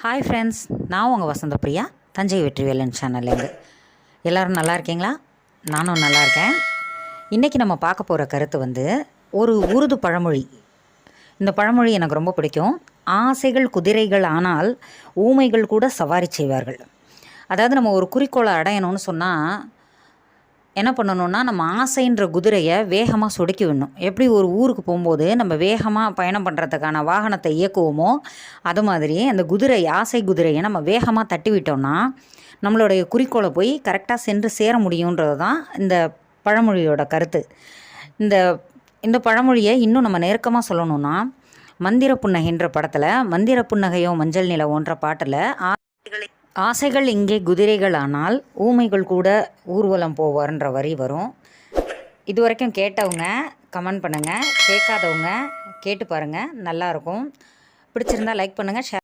Hi friends, நான் உங்கள் வசந்தபிரியா, தஞ்சை வெற்றிவேலன் சேனல்லேருந்து. எல்லோரும் நல்லா இருக்கீங்களா? நானும் நல்லா இருக்கேன். இன்றைக்கி நம்ம பார்க்க போகிற கருத்து ஒரு உருது பழமொழி. இந்த பழமொழி எனக்கு ரொம்ப பிடிக்கும். ஆசைகள் குதிரைகள் ஆனால் ஊமைகள் கூட சவாரி செய்வார்கள். அதாவது நம்ம ஒரு குறிக்கோளை அடையணும்னு சொன்னால் என்ன பண்ணணுன்னா, நம்ம ஆசைன்ற குதிரையை வேகமாக சொடுக்கி விடணும். எப்படி ஒரு ஊருக்கு போகும்போது நம்ம வேகமாக பயணம் பண்ணுறதுக்கான வாகனத்தை இயக்குவோமோ, அது மாதிரி அந்த ஆசை குதிரையை நம்ம வேகமாக தட்டி விட்டோம்னா நம்மளுடைய குறிக்கோளை போய் கரெக்டாக சென்று சேர முடியுன்றது தான் இந்த பழமொழியோட கருத்து. இந்த இந்த பழமொழியை இன்னும் நம்ம நெருக்கமாக சொல்லணுன்னா, மந்திர புன்னகைன்ற படத்தில் மந்திர புன்னகையோ மஞ்சள் நிலவோன்ற பாட்டில் ஆசைகள் இங்கே குதிரைகள் ஆனால் ஊமைகள் கூட ஊர்வலம் போவார்ன்ற வரி வரும். இது வரைக்கும் கேட்டவங்க கமெண்ட் பண்ணுங்கள், கேட்காதவங்க கேட்டு பாருங்கள், நல்லாயிருக்கும். பிடிச்சிருந்தால் லைக் பண்ணுங்கள், ஷேர்